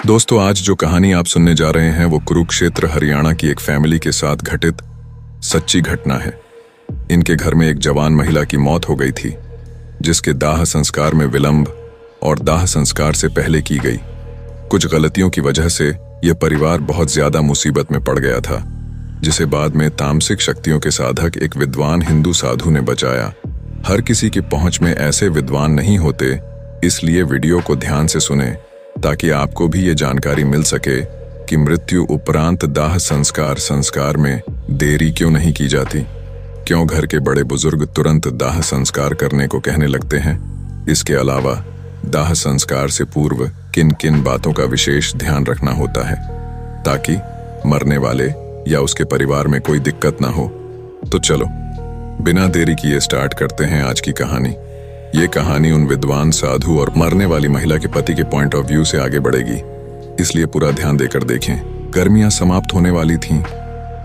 दोस्तों, आज जो कहानी आप सुनने जा रहे हैं वो कुरुक्षेत्र हरियाणा की एक फैमिली के साथ घटित सच्ची घटना है। इनके घर में एक जवान महिला की मौत हो गई थी, जिसके दाह संस्कार में विलंब और दाह संस्कार से पहले की गई कुछ गलतियों की वजह से यह परिवार बहुत ज्यादा मुसीबत में पड़ गया था, जिसे बाद में तामसिक शक्तियों के साधक एक विद्वान हिंदू साधु ने बचाया। हर किसी की पहुंच में ऐसे विद्वान नहीं होते, इसलिए वीडियो को ध्यान से सुने ताकि आपको भी ये जानकारी मिल सके कि मृत्यु उपरांत दाह संस्कार में देरी क्यों नहीं की जाती, क्यों घर के बड़े बुजुर्ग तुरंत दाह संस्कार करने को कहने लगते हैं। इसके अलावा दाह संस्कार से पूर्व किन किन बातों का विशेष ध्यान रखना होता है ताकि मरने वाले या उसके परिवार में कोई दिक्कत ना हो। तो चलो बिना देरी किए स्टार्ट करते हैं आज की कहानी। ये कहानी उन विद्वान साधु और मरने वाली महिला के पति के पॉइंट ऑफ व्यू से आगे बढ़ेगी, इसलिए पूरा ध्यान देकर देखें। गर्मियां समाप्त होने वाली थीं।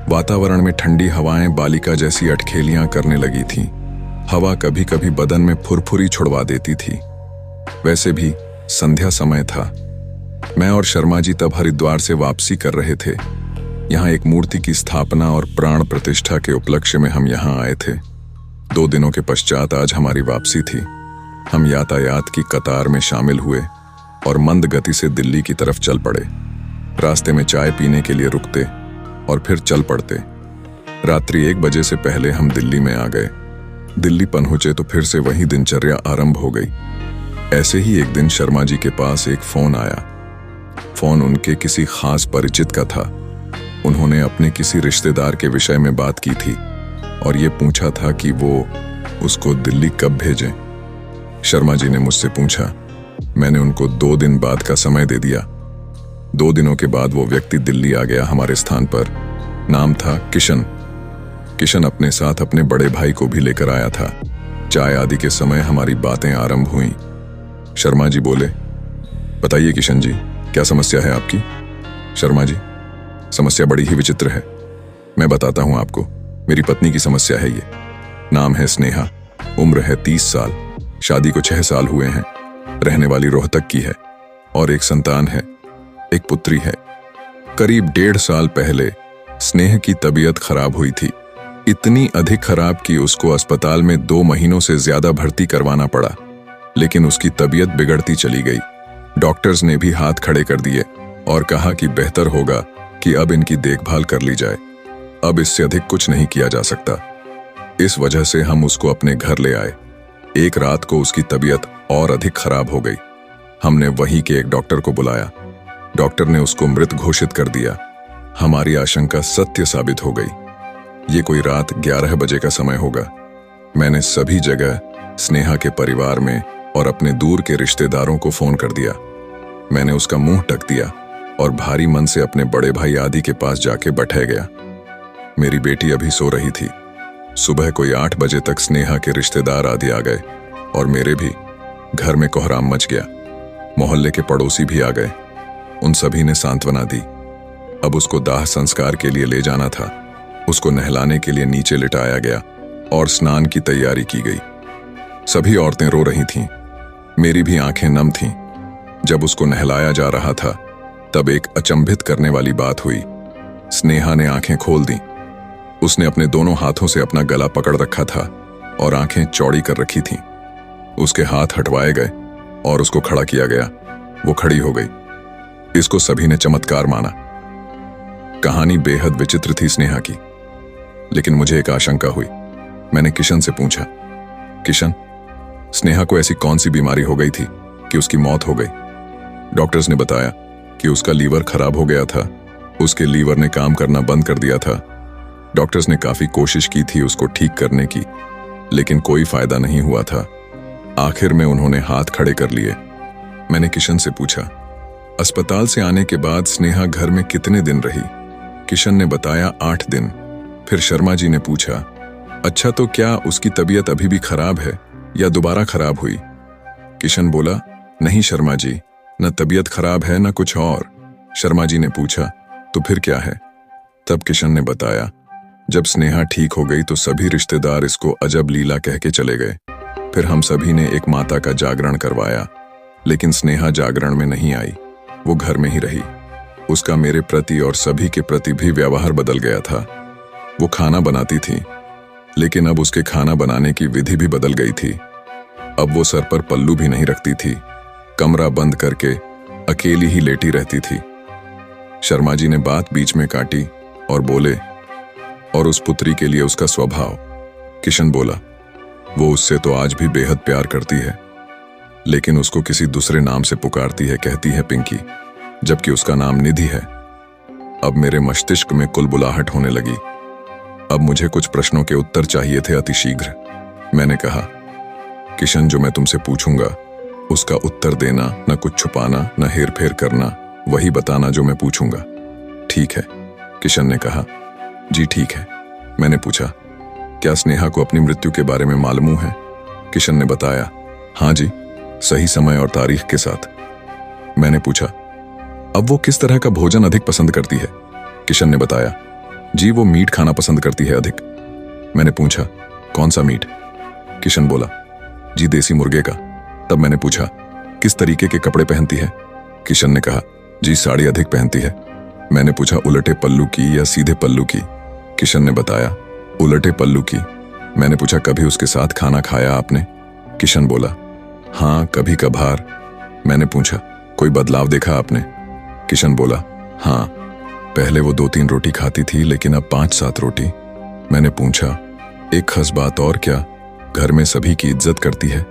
वातावरण में ठंडी हवाएं बालिका जैसी अटखेलियां करने लगी थीं। हवा कभी कभी बदन में फुरफुरी छुड़वा देती थी। वैसे भी संध्या समय था। मैं और शर्मा जी तब हरिद्वार से वापसी कर रहे थे। यहाँ एक मूर्ति की स्थापना और प्राण प्रतिष्ठा के उपलक्ष्य में हम यहाँ आए थे। 2 दिनों के पश्चात आज हमारी वापसी थी। हम यातायात की कतार में शामिल हुए और मंद गति से दिल्ली की तरफ चल पड़े। रास्ते में चाय पीने के लिए रुकते और फिर चल पड़ते। रात्रि 1 बजे से पहले हम दिल्ली में आ गए। दिल्ली पहुंचे तो फिर से वही दिनचर्या आरंभ हो गई। ऐसे ही एक दिन शर्मा जी के पास एक फोन आया। फोन उनके किसी खास परिचित का था। उन्होंने अपने किसी रिश्तेदार के विषय में बात की थी और ये पूछा था कि वो उसको दिल्ली कब भेजें। शर्मा जी ने मुझसे पूछा। मैंने उनको 2 दिन बाद का समय दे दिया। 2 दिनों के बाद वो व्यक्ति दिल्ली आ गया हमारे स्थान पर। नाम था किशन। किशन अपने साथ अपने बड़े भाई को भी लेकर आया था। चाय आदि के समय हमारी बातें आरंभ हुई। शर्मा जी बोले, बताइए किशन जी, क्या समस्या है आपकी? शर्मा जी, समस्या बड़ी ही विचित्र है। मैं बताता हूं आपको। मेरी पत्नी की समस्या है ये। नाम है स्नेहा। उम्र है 30 साल। शादी को 6 साल हुए हैं। रहने वाली रोहतक की है और एक संतान है, एक पुत्री है। करीब 1.5 साल पहले स्नेह की तबीयत खराब हुई थी। इतनी अधिक खराब कि उसको अस्पताल में 2 महीनों से ज्यादा भर्ती करवाना पड़ा, लेकिन उसकी तबीयत बिगड़ती चली गई। डॉक्टर्स ने भी हाथ खड़े कर दिए और कहा कि बेहतर होगा कि अब इनकी देखभाल कर ली जाए। अब इससे अधिक कुछ नहीं किया जा सकता। इस वजह से हम उसको अपने घर ले आए। एक रात को उसकी तबीयत और अधिक खराब हो गई। हमने वहीं के एक डॉक्टर को बुलाया। डॉक्टर ने उसको मृत घोषित कर दिया। हमारी आशंका सत्य साबित हो गई। ये कोई रात 11 बजे का समय होगा। मैंने सभी जगह स्नेहा के परिवार में और अपने दूर के रिश्तेदारों को फोन कर दिया। मैंने उसका मुंह ढक दिया और भारी मन से अपने बड़े भाई आदि के पास जाके बैठ गया। मेरी बेटी अभी सो रही थी। सुबह कोई 8 बजे तक स्नेहा के रिश्तेदार आदि आ गए और मेरे भी घर में कोहराम मच गया। मोहल्ले के पड़ोसी भी आ गए। उन सभी ने सांत्वना दी। अब उसको दाह संस्कार के लिए ले जाना था। उसको नहलाने के लिए नीचे लिटाया गया और स्नान की तैयारी की गई। सभी औरतें रो रही थीं। मेरी भी आंखें नम थीं। जब उसको नहलाया जा रहा था तब एक अचंभित करने वाली बात हुई। स्नेहा ने आंखें खोल दी। उसने अपने दोनों हाथों से अपना गला पकड़ रखा था और आंखें चौड़ी कर रखी थीं। उसके हाथ हटवाए गए और उसको खड़ा किया गया। वो खड़ी हो गई। इसको सभी ने चमत्कार माना। कहानी बेहद विचित्र थी स्नेहा की, लेकिन मुझे एक आशंका हुई। मैंने किशन से पूछा, किशन, स्नेहा को ऐसी कौन सी बीमारी हो गई थी कि उसकी मौत हो गई? डॉक्टर्स ने बताया कि उसका लीवर खराब हो गया था। उसके लीवर ने काम करना बंद कर दिया था। डॉक्टर्स ने काफी कोशिश की थी उसको ठीक करने की, लेकिन कोई फायदा नहीं हुआ था। आखिर में उन्होंने हाथ खड़े कर लिए। मैंने किशन से पूछा, अस्पताल से आने के बाद स्नेहा घर में कितने दिन रही? किशन ने बताया 8 दिन। फिर शर्मा जी ने पूछा, अच्छा तो क्या उसकी तबीयत अभी भी खराब है या दोबारा खराब हुई? किशन बोला, नहीं शर्मा जी, न तबीयत खराब है न कुछ और। शर्मा जी ने पूछा, तो फिर क्या है? तब किशन ने बताया, जब स्नेहा ठीक हो गई तो सभी रिश्तेदार इसको अजब लीला कह के चले गए। फिर हम सभी ने एक माता का जागरण करवाया, लेकिन स्नेहा जागरण में नहीं आई। वो घर में ही रही। उसका मेरे प्रति और सभी के प्रति भी व्यवहार बदल गया था। वो खाना बनाती थी, लेकिन अब उसके खाना बनाने की विधि भी बदल गई थी। अब वो सर पर पल्लू भी नहीं रखती थी, कमरा बंद करके अकेली ही लेटी रहती थी। शर्मा जी ने बात बीच में काटी और बोले, और उस पुत्री के लिए उसका स्वभाव। किशन बोला, वो उससे तो आज भी बेहद प्यार करती है, लेकिन उसको किसी दूसरे नाम से पुकारती है, कहती है पिंकी, जबकि उसका नाम निधि है। अब मेरे मस्तिष्क में कुलबुलाहट होने लगी। अब मुझे कुछ प्रश्नों के उत्तर चाहिए थे अतिशीघ्र। मैंने कहा, किशन, जो मैं तुमसे पूछूंगा उसका उत्तर देना, न कुछ छुपाना, न हेर फेर करना, वही बताना जो मैं पूछूंगा। ठीक है, किशन ने कहा। जी ठीक है। मैंने पूछा, क्या स्नेहा को अपनी मृत्यु के बारे में मालूम है? किशन ने बताया, हाँ जी, सही समय और तारीख के साथ। मैंने पूछा, अब वो किस तरह का भोजन अधिक पसंद करती है? किशन ने बताया, जी वो मीट खाना पसंद करती है अधिक। मैंने पूछा, कौन सा मीट? किशन बोला, जी देसी मुर्गे का। तब मैंने पूछा, किस तरीके के कपड़े पहनती है? किशन ने कहा, जी साड़ी अधिक पहनती है। मैंने पूछा, उलटे पल्लू की या सीधे पल्लू की? किशन ने बताया, उलटे पल्लू की। मैंने पूछा, कभी उसके साथ खाना खाया आपने? किशन बोला, हाँ कभी कभार। मैंने पूछा, कोई बदलाव देखा आपने? किशन बोला, हाँ, पहले वो 2-3 रोटी खाती थी, लेकिन अब 5-7 रोटी। मैंने पूछा, एक खास बात और क्या, घर में सभी की इज्जत करती है?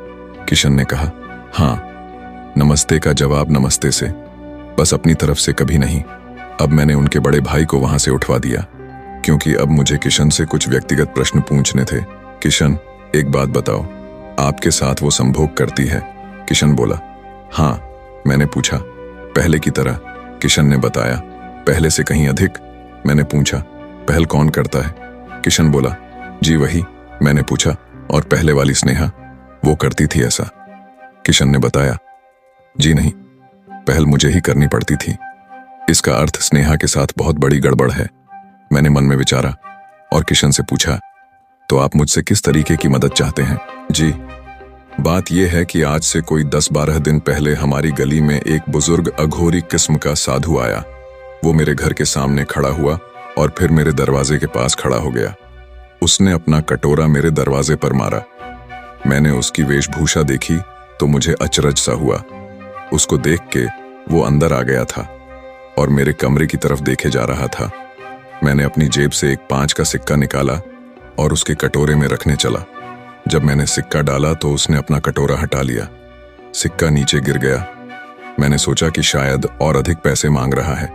किशन ने कहा, हाँ, नमस्ते का जवाब नमस्ते से, बस अपनी तरफ से कभी नहीं। अब मैंने उनके बड़े भाई को वहां से उठवा दिया, क्योंकि अब मुझे किशन से कुछ व्यक्तिगत प्रश्न पूछने थे। किशन, एक बात बताओ, आपके साथ वो संभोग करती है? किशन बोला, हाँ। मैंने पूछा, पहले की तरह? किशन ने बताया, पहले से कहीं अधिक। मैंने पूछा, पहल कौन करता है? किशन बोला, जी वही। मैंने पूछा, और पहले वाली स्नेहा, वो करती थी ऐसा? किशन ने बताया, जी नहीं, पहल मुझे ही करनी पड़ती थी। इसका अर्थ स्नेहा के साथ बहुत बड़ी गड़बड़ है। मैंने मन में विचारा और किशन से पूछा, तो आप मुझसे किस तरीके की मदद चाहते हैं? जी, बात यह है कि आज से कोई 10-12 दिन पहले हमारी गली में एक बुजुर्ग अघोरी किस्म का साधु आया। वो मेरे घर के सामने खड़ा हुआ और फिर मेरे दरवाजे के पास खड़ा हो गया। उसने अपना कटोरा मेरे दरवाजे पर मारा। मैंने उसकी वेशभूषा देखी तो मुझे अचरज सा हुआ। उसको देख के वो अंदर आ गया था और मेरे कमरे की तरफ देखे जा रहा था। मैंने अपनी जेब से एक 5 का सिक्का निकाला और उसके कटोरे में रखने चला। जब मैंने सिक्का डाला तो उसने अपना कटोरा हटा लिया। सिक्का नीचे गिर गया। मैंने सोचा कि शायद और अधिक पैसे मांग रहा है,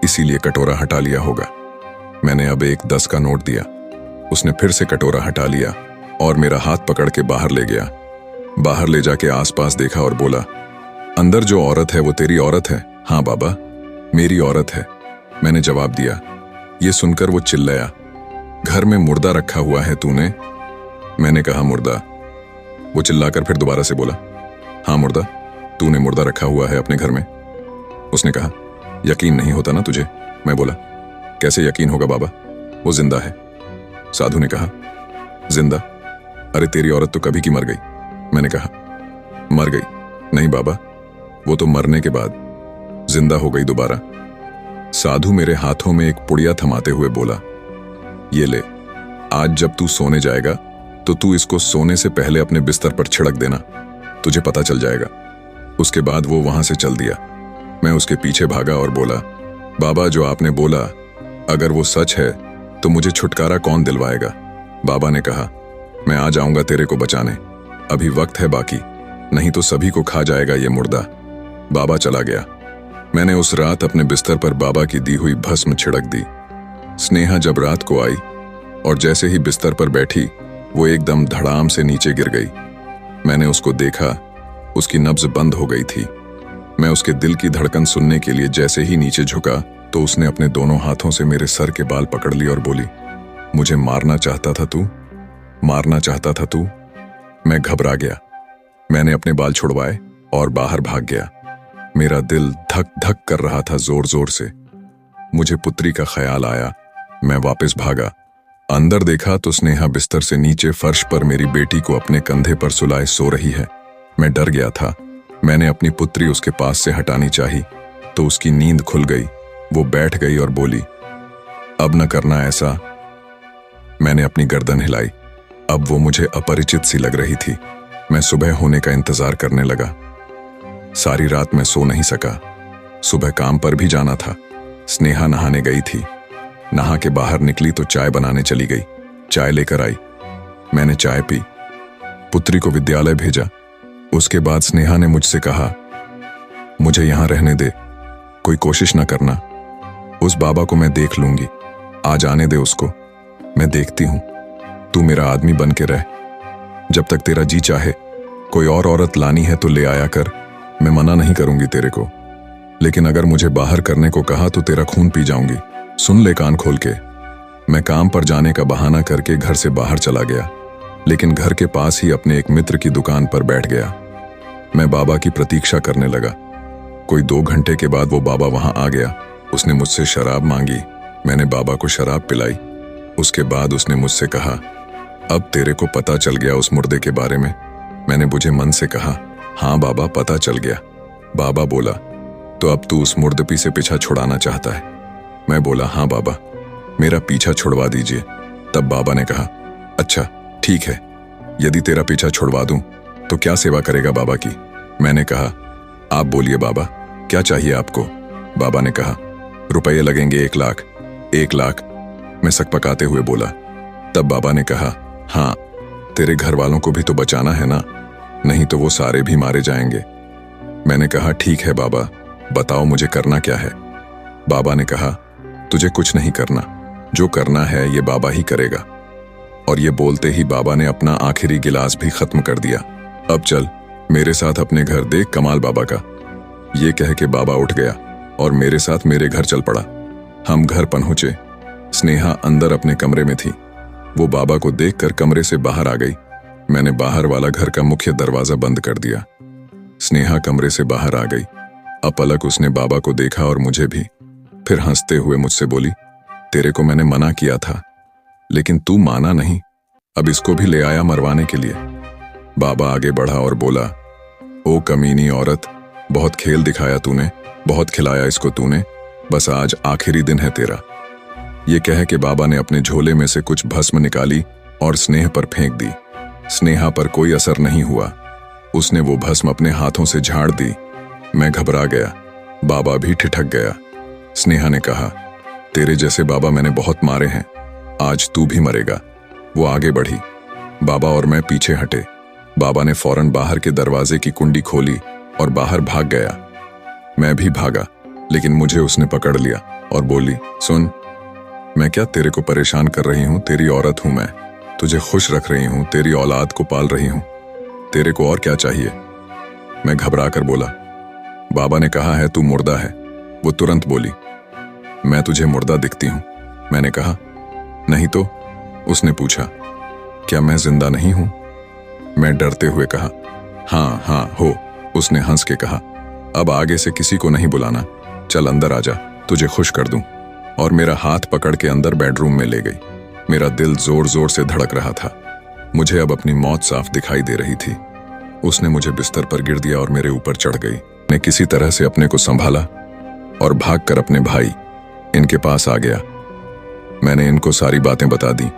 इसीलिए कटोरा हटा लिया होगा। मैंने अब एक 10 का नोट दिया। उसने फिर से कटोरा हटा लिया और मेरा हाथ पकड़ के बाहर ले गया। बाहर ले जाके आसपास देखा और बोला, अंदर जो औरत है वो तेरी औरत है? हाँ बाबा, मेरी औरत है, मैंने जवाब दिया। ये सुनकर वो चिल्लाया, घर में मुर्दा रखा हुआ है तूने? मैंने कहा, मुर्दा। वो चिल्लाकर फिर दोबारा से बोला, हाँ मुर्दा, तूने मुर्दा रखा हुआ है अपने घर में? उसने कहा, यकीन नहीं होता ना तुझे? मैं बोला, कैसे यकीन होगा बाबा, वो जिंदा है। साधु ने कहा, जिंदा? अरे तेरी औरत तो कभी की मर गई। मैंने कहा, मर गई? नहीं बाबा, वो तो मरने के बाद जिंदा हो गई दोबारा। साधु मेरे हाथों में एक पुड़िया थमाते हुए बोला, ये ले, आज जब तू सोने जाएगा तो तू इसको सोने से पहले अपने बिस्तर पर छिड़क देना, तुझे पता चल जाएगा। उसके बाद वो वहां से चल दिया। मैं उसके पीछे भागा और बोला, बाबा जो आपने बोला, अगर वो सच है तो मुझे छुटकारा कौन दिलवाएगा? बाबा ने कहा, मैं आ जाऊंगा तेरे को बचाने, अभी वक्त है बाकी, नहीं तो सभी को खा जाएगा ये मुर्दा। बाबा चला गया। मैंने उस रात अपने बिस्तर पर बाबा की दी हुई भस्म छिड़क दी। स्नेहा जब रात को आई और जैसे ही बिस्तर पर बैठी, वो एकदम धड़ाम से नीचे गिर गई। मैंने उसको देखा, उसकी नब्ज बंद हो गई थी। मैं उसके दिल की धड़कन सुनने के लिए जैसे ही नीचे झुका तो उसने अपने दोनों हाथों से मेरे सर के बाल पकड़ लिए और बोली, मुझे मारना चाहता था तू, मारना चाहता था तू। मैं घबरा गया। मैंने अपने बाल छुड़वाए और बाहर भाग गया। मेरा दिल धक धक कर रहा था जोर जोर से। मुझे पुत्री का ख्याल आया। मैं वापस भागा। अंदर देखा तो स्नेहा बिस्तर से नीचे फर्श पर मेरी बेटी को अपने कंधे पर सुलाए सो रही है। मैं डर गया था। मैंने अपनी पुत्री उसके पास से हटानी चाही, तो उसकी नींद खुल गई। वो बैठ गई और बोली, अब न करना ऐसा। मैंने अपनी गर्दन हिलाई। अब वो मुझे अपरिचित सी लग रही थी। मैं सुबह होने का इंतजार करने लगा। सारी रात मैं सो नहीं सका। सुबह काम पर भी जाना था। स्नेहा नहाने गई थी। नहा के बाहर निकली तो चाय बनाने चली गई। चाय लेकर आई। मैंने चाय पी, पुत्री को विद्यालय भेजा। उसके बाद स्नेहा ने मुझसे कहा, मुझे यहां रहने दे, कोई कोशिश न करना। उस बाबा को मैं देख लूंगी, आज आने दे उसको, मैं देखती हूं। तू मेरा आदमी बन के रह। जब तक तेरा जी चाहे कोई और औरत लानी है तो ले आया कर, मैं मना नहीं करूंगी तेरे को। लेकिन अगर मुझे बाहर करने को कहा तो तेरा खून पी जाऊंगी। सुन ले कान खोल के। मैं काम पर जाने का बहाना करके घर से बाहर चला गया, लेकिन घर के पास ही अपने एक मित्र की दुकान पर बैठ गया। मैं बाबा की प्रतीक्षा करने लगा। कोई 2 घंटे के बाद वो बाबा वहां आ गया। उसने मुझसे शराब मांगी। मैंने बाबा को शराब पिलाई। उसके बाद उसने मुझसे कहा, अब तेरे को पता चल गया उस मुर्दे के बारे में। मैंने बुझे मन से कहा, हाँ बाबा, पता चल गया। बाबा बोला, तो अब तू उस मुर्दपी से पीछा छुड़ाना चाहता है? मैं बोला, हाँ बाबा, मेरा पीछा छुड़वा दीजिए। तब बाबा ने कहा, अच्छा ठीक है, यदि तेरा पीछा छुड़वा दूं तो क्या सेवा करेगा बाबा की? मैंने कहा, आप बोलिए बाबा, क्या चाहिए आपको? बाबा ने कहा, रुपये लगेंगे 1 लाख। 1 लाख? मैं सकपकाते हुए बोला। तब बाबा ने कहा, हाँ, तेरे घर वालों को भी तो बचाना है ना, नहीं तो वो सारे भी मारे जाएंगे। मैंने कहा, ठीक है बाबा, बताओ मुझे करना क्या है? बाबा ने कहा, तुझे कुछ नहीं करना, जो करना है ये बाबा ही करेगा। और ये बोलते ही बाबा ने अपना आखिरी गिलास भी खत्म कर दिया। अब चल मेरे साथ अपने घर, देख कमाल बाबा का। ये कह के बाबा उठ गया और मेरे साथ मेरे घर चल पड़ा। हम घर पहुंचे। स्नेहा अंदर अपने कमरे में थी। वो बाबा को देखकर कमरे से बाहर आ गई। मैंने बाहर वाला घर का मुख्य दरवाजा बंद कर दिया। स्नेहा कमरे से बाहर आ गई। अपलक उसने बाबा को देखा और मुझे भी। फिर हंसते हुए मुझसे बोली, तेरे को मैंने मना किया था, लेकिन तू माना नहीं, अब इसको भी ले आया मरवाने के लिए। बाबा आगे बढ़ा और बोला, ओ कमीनी औरत, बहुत खेल दिखाया तूने, बहुत खिलाया इसको तूने, बस आज आखिरी दिन है तेरा। ये कह के बाबा ने अपने झोले में से कुछ भस्म निकाली और स्नेह पर फेंक दी। स्नेहा पर कोई असर नहीं हुआ। उसने वो भस्म अपने हाथों से झाड़ दी। मैं घबरा गया। बाबा भी ठिठक गया। स्नेहा ने कहा, तेरे जैसे बाबा मैंने बहुत मारे हैं, आज तू भी मरेगा। वो आगे बढ़ी। बाबा और मैं पीछे हटे। बाबा ने फौरन बाहर के दरवाजे की कुंडी खोली और बाहर भाग गया। मैं भी भागा, लेकिन मुझे उसने पकड़ लिया और बोली, सुन, मैं क्या तेरे को परेशान कर रही हूं? तेरी औरत हूं मैं, तुझे खुश रख रही हूं, तेरी औलाद को पाल रही हूं, तेरे को और क्या चाहिए? मैं घबरा कर बोला, बाबा ने कहा है तू मुर्दा है। वो तुरंत बोली, मैं तुझे मुर्दा दिखती हूं? मैंने कहा, नहीं तो। उसने पूछा, क्या मैं जिंदा नहीं हूं? मैं डरते हुए कहा, हाँ हाँ हो। उसने हंस के कहा, अब आगे से किसी को नहीं बुलाना, चल अंदर आजा, तुझे खुश कर दूं। और मेरा हाथ पकड़ के अंदर बेडरूम में ले गई। मेरा दिल जोर जोर से धड़क रहा था। मुझे अब अपनी मौत साफ दिखाई दे रही थी। उसने मुझे बिस्तर पर गिर दिया और मेरे ऊपर चढ़ गई। मैं किसी तरह से अपने को संभाला और भागकर अपने भाई इनके पास आ गया। मैंने इनको सारी बातें बता दी।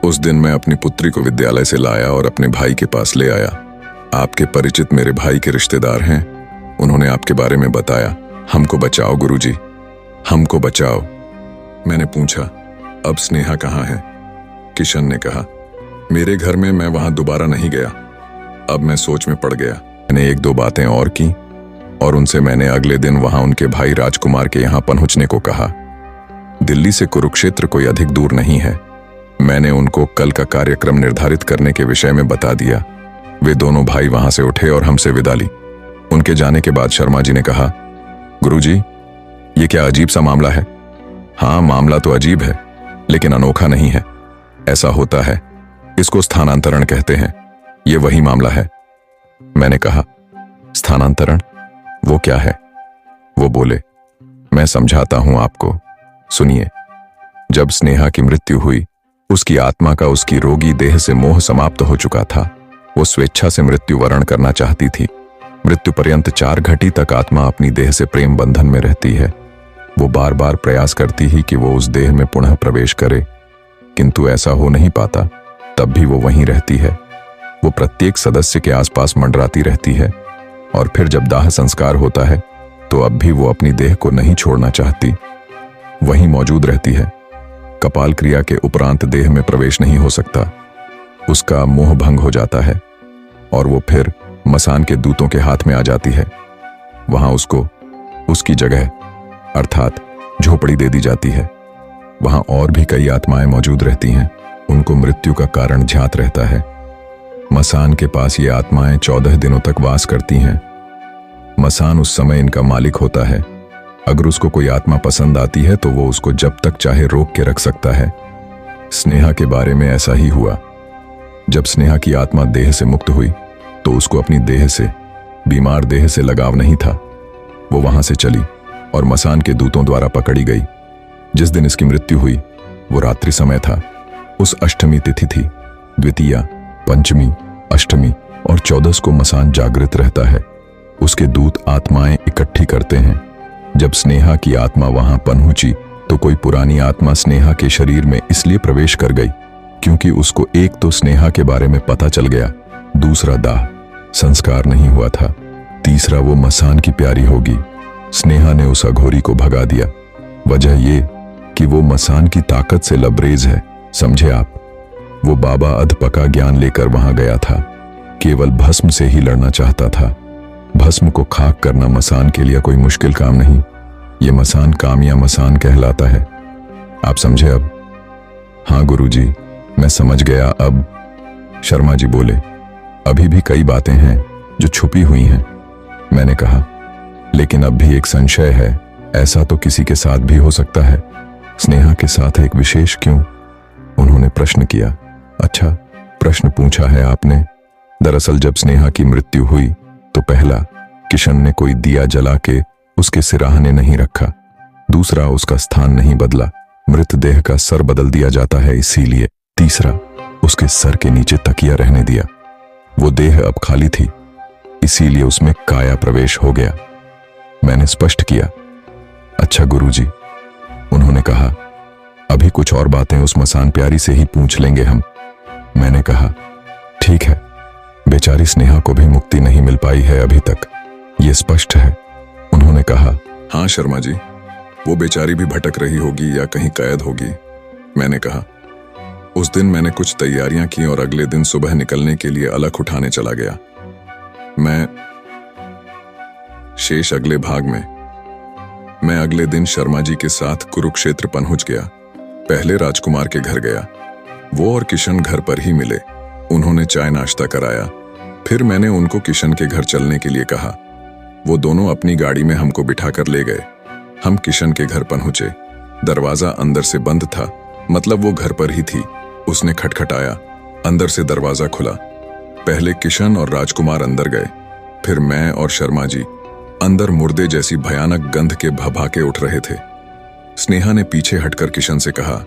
उस दिन मैं अपनी पुत्री को विद्यालय से लाया और अपने भाई के पास ले आया। आपके परिचित मेरे भाई के रिश्तेदार हैं, उन्होंने आपके बारे में बताया। हमको बचाओ गुरुजी, हमको बचाओ। मैंने पूछा, अब स्नेहा कहाँ है? किशन ने कहा, मेरे घर में, मैं वहां दोबारा नहीं गया। अब मैं सोच में पड़ गया। मैंने 1-2 बातें और की और उनसे मैंने अगले दिन वहां उनके भाई राजकुमार के यहाँ पहुंचने को कहा। दिल्ली से कुरुक्षेत्र कोई अधिक दूर नहीं है। मैंने उनको कल का कार्यक्रम निर्धारित करने के विषय में बता दिया। वे दोनों भाई वहां से उठे और हमसे विदा ली। उनके जाने के बाद शर्मा जी ने कहा, गुरुजी, ये क्या अजीब सा मामला है? हाँ, मामला तो अजीब है, लेकिन अनोखा नहीं है। ऐसा होता है, इसको स्थानांतरण कहते हैं। ये वही मामला है। मैंने कहा, स्थानांतरण? वो क्या है? वो बोले, मैं समझाता हूं आपको, सुनिए। जब स्नेहा की मृत्यु हुई, उसकी आत्मा का उसकी रोगी देह से मोह समाप्त हो चुका था। वो स्वेच्छा से मृत्यु वरण करना चाहती थी। मृत्यु पर्यंत 4 घटी तक आत्मा अपनी देह से प्रेम बंधन में रहती है। वो बार बार प्रयास करती ही कि वो उस देह में पुनः प्रवेश करे, किंतु ऐसा हो नहीं पाता। तब भी वो वहीं रहती है। वो प्रत्येक सदस्य के आसपास मंडराती रहती है और फिर जब दाह संस्कार होता है तो अब भी वो अपनी देह को नहीं छोड़ना चाहती, वहीं मौजूद रहती है। कपाल क्रिया के उपरांत देह में प्रवेश नहीं हो सकता। उसका मोह भंग हो जाता है और वो फिर मसान के दूतों के हाथ में आ जाती है। वहां उसको उसकी जगह अर्थात झोपड़ी दे दी जाती है। वहां और भी कई आत्माएं मौजूद रहती हैं। उनको मृत्यु का कारण ज्ञात रहता है। मसान के पास ये आत्माएं 14 दिनों तक वास करती हैं। मसान उस समय इनका मालिक होता है। अगर उसको कोई आत्मा पसंद आती है तो वो उसको जब तक चाहे रोक के रख सकता है। स्नेहा के बारे में ऐसा ही हुआ। जब स्नेहा की आत्मा देह से मुक्त हुई तो उसको अपनी देह से, बीमार देह से लगाव नहीं था। वो वहां से चली और मसान के दूतों द्वारा पकड़ी गई। जिस दिन इसकी मृत्यु हुई वो रात्रि समय था। उस अष्टमी तिथि थी। द्वितीया, पंचमी, अष्टमी और 14 को मसान जागृत रहता है। उसके दूत आत्माएं इकट्ठी करते हैं। जब स्नेहा की आत्मा वहां पहुंची तो कोई पुरानी आत्मा स्नेहा के शरीर में इसलिए प्रवेश कर गई क्योंकि उसको एक तो स्नेहा के बारे में पता चल गया, दूसरा दाह संस्कार नहीं हुआ था, तीसरा वो मसान की प्यारी होगी। स्नेहा ने उस अघोरी को भगा दिया। वजह ये कि वो मसान की ताकत से लबरेज है, समझे आप। वो बाबा अधपका ज्ञान लेकर वहां गया था। केवल भस्म से ही लड़ना चाहता था। भस्म को खाक करना मसान के लिए कोई मुश्किल काम नहीं। ये मसान काम या मसान कहलाता है। आप समझे अब? हाँ गुरुजी, मैं समझ गया अब। शर्मा जी बोले, अभी भी कई बातें हैं जो छुपी हुई हैं। मैंने कहा, लेकिन अब भी एक संशय है। ऐसा तो किसी के साथ भी हो सकता है, स्नेहा के साथ एक विशेष क्यों? उन्होंने प्रश्न किया। अच्छा, प्रश्न पूछा है आपने। दरअसल जब स्नेहा की मृत्यु हुई तो पहला, किशन ने कोई दिया जला के उसके सिराहने नहीं रखा। दूसरा, उसका स्थान नहीं बदला, मृतदेह का सर बदल दिया जाता है इसीलिए। तीसरा, उसके सर के नीचे तकिया रहने दिया। वो देह अब खाली थी, इसीलिए उसमें काया प्रवेश हो गया। मैंने स्पष्ट किया। अच्छा गुरुजी, उन्होंने कहा, अभी कुछ और बातें उस मसान प्यारी से ही पूछ लेंगे हम। मैंने कहा, ठीक है। बेचारी स्नेहा को भी मुक्ति नहीं मिल पाई है अभी तक, ये स्पष्ट है। उन्होंने कहा, हाँ शर्मा जी, वो बेचारी भी भटक रही होगी या कहीं कैद होगी। मैंने कहा, उस दिन मैंने कुछ तैयारियां की और अगले दिन सुबह निकलने के लिए अलख उठाने चला गया। मैं शेष अगले भाग में। मैं अगले दिन शर्मा जी के साथ कुरुक्षेत्र पहुंच गया। पहले राजकुमार के घर गया। वो और किशन घर पर ही मिले। उन्होंने चाय नाश्ता कराया। फिर मैंने उनको किशन के घर चलने के लिए कहा। वो दोनों अपनी गाड़ी में हमको बिठाकर ले गए। हम किशन के घर पहुंचे। दरवाजा अंदर से बंद था, मतलब वो घर पर ही थी। उसने खटखटाया। अंदर से दरवाजा खुला। पहले किशन और राजकुमार अंदर गए, फिर मैं और शर्मा जी। अंदर मुर्दे जैसी भयानक गंध के भभाके उठ रहे थे। स्नेहा ने पीछे हटकर किशन से कहा,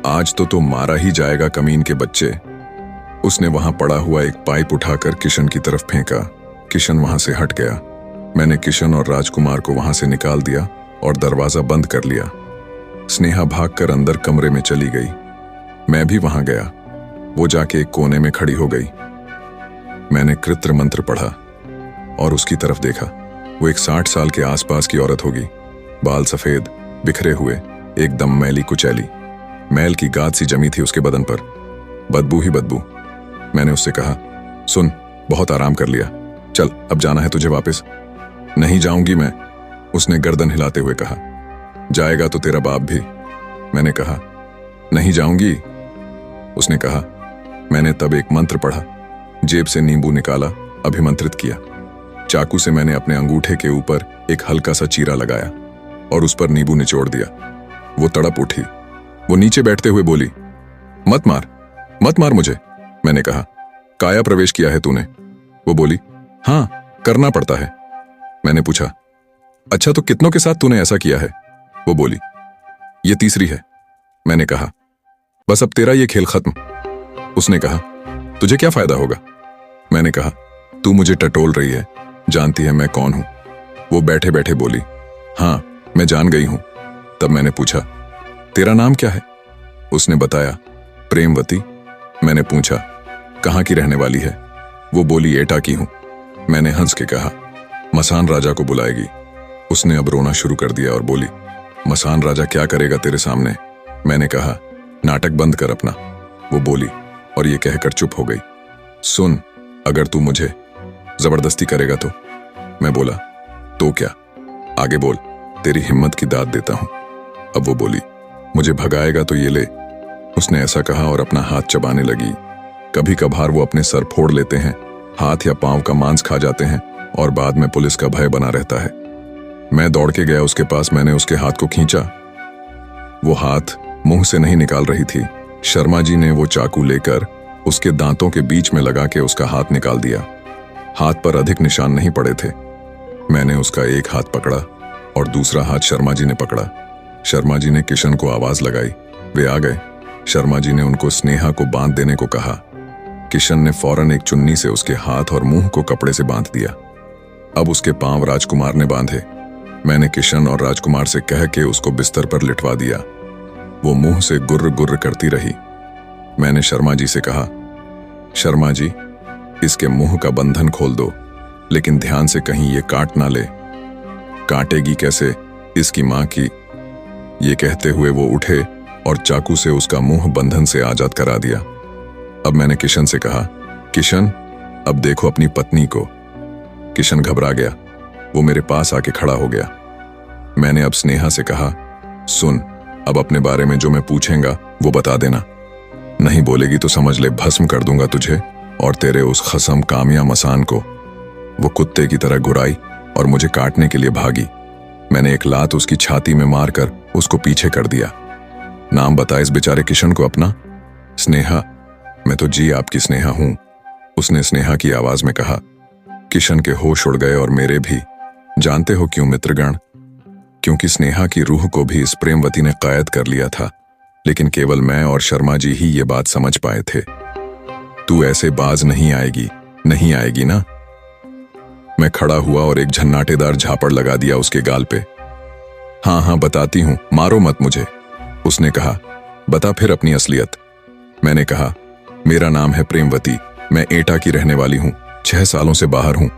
आज तो मारा ही जाएगा कमीन के बच्चे। उसने वहां पड़ा हुआ एक पाइप उठाकर किशन की तरफ फेंका। किशन वहां से हट गया। मैंने किशन और राजकुमार को वहां से निकाल दिया और दरवाजा बंद कर लिया। स्नेहा भागकर अंदर कमरे में चली गई। मैं भी वहां गया। वो जाके एक कोने में खड़ी हो गई। मैंने कृत्र मंत्र पढ़ा और उसकी तरफ देखा। वो एक 60 साल के आसपास की औरत होगी। बाल सफेद, बिखरे हुए, एकदम मैली कुचैली। मैल की गाद सी जमी थी उसके बदन पर। बदबू ही बदबू। मैंने उससे कहा, सुन, बहुत आराम कर लिया, चल अब जाना है तुझे वापस। नहीं जाऊंगी मैं, उसने गर्दन हिलाते हुए कहा। जाएगा तो तेरा बाप भी। मैंने कहा, नहीं जाऊंगी। उसने कहा। मैंने तब एक मंत्र पढ़ा, जेब से नींबू निकाला, अभिमंत्रित किया। चाकू से मैंने अपने अंगूठे के ऊपर एक हल्का सा चीरा लगाया और उस पर नींबू निचोड़ दिया। वो तड़प उठी। वो नीचे बैठते हुए बोली, मत मार, मत मार मुझे। मैंने कहा, काया प्रवेश किया है तूने? वो बोली, हाँ, करना पड़ता है। मैंने पूछा, अच्छा तो कितनों के साथ तूने ऐसा किया है? वो बोली, ये तीसरी है। मैंने कहा, बस अब तेरा ये खेल खत्म। उसने कहा, तुझे क्या फायदा होगा? मैंने कहा, तू मुझे टटोल रही है, जानती है मैं कौन हूं? वो बैठे बैठे बोली, हाँ मैं जान गई हूं। तब मैंने पूछा, तेरा नाम क्या है? उसने बताया, प्रेमवती। मैंने पूछा, कहाँ की रहने वाली है? वो बोली, एटा की हूं। मैंने हंस के कहा, मसान राजा को बुलाएगी। उसने अब रोना शुरू कर दिया और बोली, मसान राजा क्या करेगा तेरे सामने? मैंने कहा, नाटक बंद कर अपना। वो बोली और ये कहकर चुप हो गई। सुन, अगर तू मुझे जबरदस्ती करेगा तो? मैं बोला, तो क्या? आगे बोल, तेरी हिम्मत की दाद देता हूं। अब वो बोली, मुझे भगाएगा तो ये ले। उसने ऐसा कहा और अपना हाथ चबाने लगी। कभी कभार वो अपने सर फोड़ लेते हैं, हाथ या पांव का मांस खा जाते हैं और बाद में पुलिस का भय बना रहता है। मैं दौड़ के गया उसके पास। मैंने उसके हाथ को खींचा। वो हाथ मुंह से नहीं निकाल रही थी। शर्मा जी ने वो चाकू लेकर उसके दांतों के बीच में लगा के उसका हाथ निकाल दिया। हाथ पर अधिक निशान नहीं पड़े थे। मैंने उसका एक हाथ पकड़ा और दूसरा हाथ शर्मा जी ने पकड़ा। शर्मा जी ने किशन को आवाज लगाई। वे आ गए। शर्मा जी ने उनको स्नेहा को बांध देने को कहा। किशन ने फौरन एक चुन्नी से उसके हाथ और मुंह को कपड़े से बांध दिया। अब उसके पांव राजकुमार ने बांधे। मैंने किशन और राजकुमार से कह के उसको बिस्तर पर लिटवा दिया। वो मुंह से गुर्र गुर्र करती रही। मैंने शर्मा जी से कहा, शर्मा जी, इसके मुंह का बंधन खोल दो, लेकिन ध्यान से कहीं ये काट ना ले। काटेगी कैसे? इसकी मां की। ये कहते हुए वो उठे और चाकू से उसका मुंह बंधन से आजाद करा दिया। अब मैंने किशन से कहा, किशन, अब देखो अपनी पत्नी को। किशन घबरा गया। वो मेरे पास आके खड़ा हो गया। मैंने अब स्नेहा से कहा, सुन, अब अपने बारे में जो मैं पूछेंगा वो बता देना। नहीं बोलेगी तो समझ ले भस्म कर दूंगा तुझे और तेरे उस खसम कामिया मसान को। वो कुत्ते की तरह गुराई और मुझे काटने के लिए भागी। मैंने एक लात उसकी छाती में मारकर उसको पीछे कर दिया। नाम बता इस बेचारे किशन को अपना। स्नेहा। मैं तो जी आपकी स्नेहा हूं, उसने स्नेहा की आवाज में कहा। किशन के होश उड़ गए और मेरे भी। जानते हो क्यों मित्रगण? क्योंकि स्नेहा की रूह को भी इस प्रेमवती ने कैद कर लिया था, लेकिन केवल मैं और शर्मा जी ही ये बात समझ पाए थे। तू ऐसे बाज नहीं आएगी, नहीं आएगी ना? मैं खड़ा हुआ और एक झन्नाटेदार झापड़ लगा दिया उसके गाल पे। हाँ हाँ बताती हूं, मारो मत मुझे, उसने कहा। बता फिर अपनी असलियत। मैंने कहा, मेरा नाम है प्रेमवती, मैं एटा की रहने वाली हूं, 6 सालों से बाहर हूं।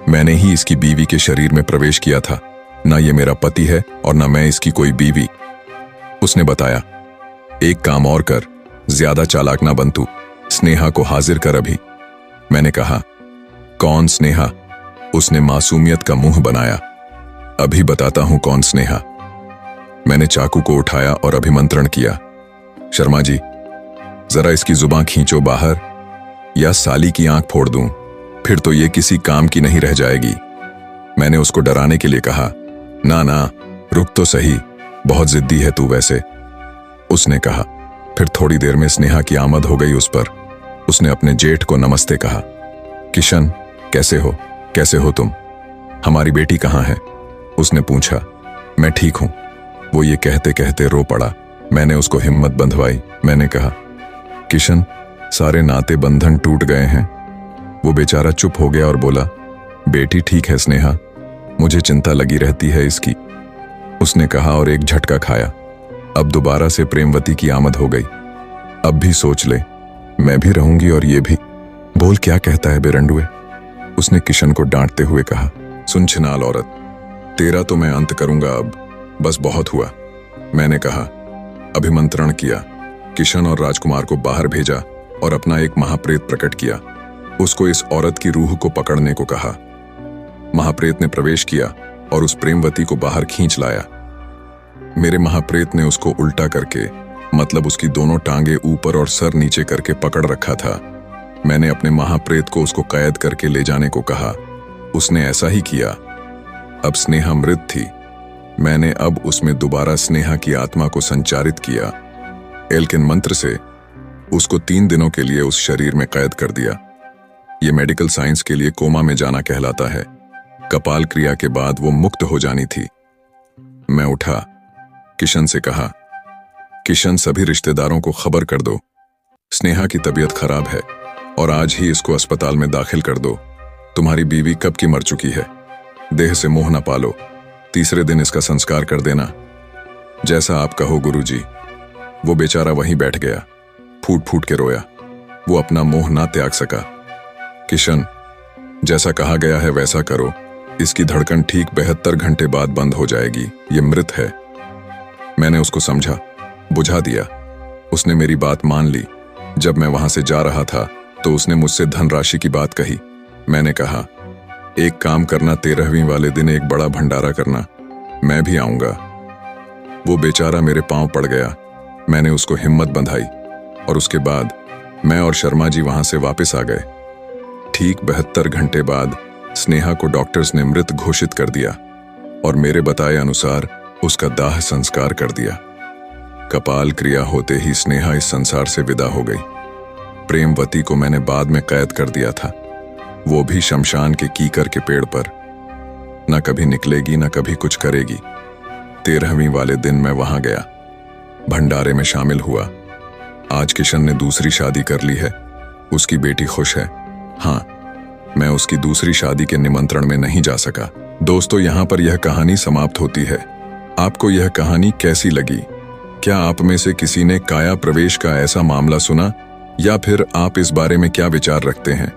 मैंने ही इसकी बीवी के शरीर में प्रवेश किया था। ना ये मेरा पति है और ना मैं इसकी कोई बीवी। उसने बताया, एक काम और कर, ज्यादा चालाक ना बन तू, स्नेहा को हाजिर कर अभी। मैंने कहा, कौन स्नेहा? उसने मासूमियत का मुंह बनाया। अभी बताता हूं कौन स्नेहा। मैंने चाकू को उठाया और अभिमंत्रण किया। शर्मा जी, जरा इसकी जुबान खींचो बाहर, या साली की आंख फोड़ दूं, फिर तो ये किसी काम की नहीं रह जाएगी। मैंने उसको डराने के लिए कहा, ना ना, रुक तो सही, बहुत जिद्दी है तू वैसे, उसने कहा। फिर थोड़ी देर में स्नेहा की आमद हो गई उस पर। उसने अपने जेठ को नमस्ते कहा। किशन, कैसे हो? कैसे हो तुम? हमारी बेटी कहाँ है? उसने पूछा। मैं ठीक हूं, वो ये कहते कहते रो पड़ा। मैंने उसको हिम्मत बंधवाई। मैंने कहा, किशन, सारे नाते बंधन टूट गए हैं। वो बेचारा चुप हो गया और बोला, बेटी ठीक है स्नेहा, मुझे चिंता लगी रहती है इसकी, उसने कहा और एक झटका खाया। अब दोबारा से प्रेमवती की आमद हो गई। अब भी सोच ले, मैं भी रहूंगी और ये भी। बोल क्या कहता है बेरंडुए? उसने किशन को डांटते हुए कहा। सुन छिनाल औरत, तेरा तो मैं अंत करूंगा अब, बस बहुत हुआ। मैंने कहा। अभिमंत्रण किया। किशन और राजकुमार को बाहर भेजा और अपना एक महाप्रेत प्रकट किया। उसको इस औरत की रूह को पकड़ने को कहा। महाप्रेत ने प्रवेश किया और उस प्रेमवती को बाहर खींच लाया। मेरे महाप्रेत ने उसको उल्टा करके, मतलब उसकी दोनों टांगे ऊपर और सर नीचे करके पकड़ रखा था। मैंने अपने महाप्रेत को उसको कैद करके ले जाने को कहा। उसने ऐसा ही किया। अब स्नेहा मृत थी। मैंने अब उसमें दोबारा स्नेहा की आत्मा को संचारित किया। एल्किन मंत्र से उसको 3 दिनों के लिए उस शरीर में कैद कर दिया। ये मेडिकल साइंस के लिए कोमा में जाना कहलाता है। कपाल क्रिया के बाद वो मुक्त हो जानी थी। मैं उठा, किशन से कहा, किशन, सभी रिश्तेदारों को खबर कर दो, स्नेहा की तबीयत खराब है और आज ही इसको अस्पताल में दाखिल कर दो। तुम्हारी बीवी कब की मर चुकी है, देह से मोह न पालो, तीसरे दिन इसका संस्कार कर देना। जैसा आप कहो गुरुजी। वो बेचारा वहीं बैठ गया, फूट फूट के रोया। वो अपना मोह ना त्याग सका। किशन, जैसा कहा गया है वैसा करो, इसकी धड़कन ठीक 72 घंटे बाद बंद हो जाएगी, ये मृत है। मैंने उसको समझा, बुझा दिया। उसने मेरी बात मान ली। जब मैं वहां से जा रहा था तो उसने मुझसे धनराशि की बात कही। मैंने कहा, एक काम करना, 13वीं वाले दिन एक बड़ा भंडारा करना, मैं भी आऊंगा। वो बेचारा मेरे पांव पड़ गया। मैंने उसको हिम्मत बंधाई और उसके बाद मैं और शर्मा जी वहां से वापस आ गए। ठीक 72 घंटे बाद स्नेहा को डॉक्टर्स ने मृत घोषित कर दिया और मेरे बताए अनुसार उसका दाह संस्कार कर दिया। कपाल क्रिया होते ही स्नेहा इस संसार से विदा हो गई। प्रेमवती को मैंने बाद में कैद कर दिया था, वो भी शमशान के कीकर के पेड़ पर। न कभी निकलेगी न कभी कुछ करेगी। 13वीं वाले दिन मैं वहां गया, भंडारे में शामिल हुआ। आज किशन ने दूसरी शादी कर ली है, उसकी बेटी खुश है। हाँ, मैं उसकी दूसरी शादी के निमंत्रण में नहीं जा सका। दोस्तों, यहाँ पर यह कहानी समाप्त होती है। आपको यह कहानी कैसी लगी? क्या आप में से किसी ने काया प्रवेश का ऐसा मामला सुना, या फिर आप इस बारे में क्या विचार रखते हैं?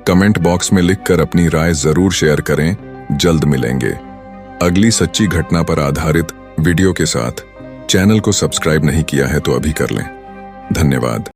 कमेंट बॉक्स में लिखकर अपनी राय जरूर शेयर करें। जल्द मिलेंगे अगली सच्ची घटना पर आधारित वीडियो के साथ। चैनल को सब्सक्राइब नहीं किया है तो अभी कर लें। धन्यवाद।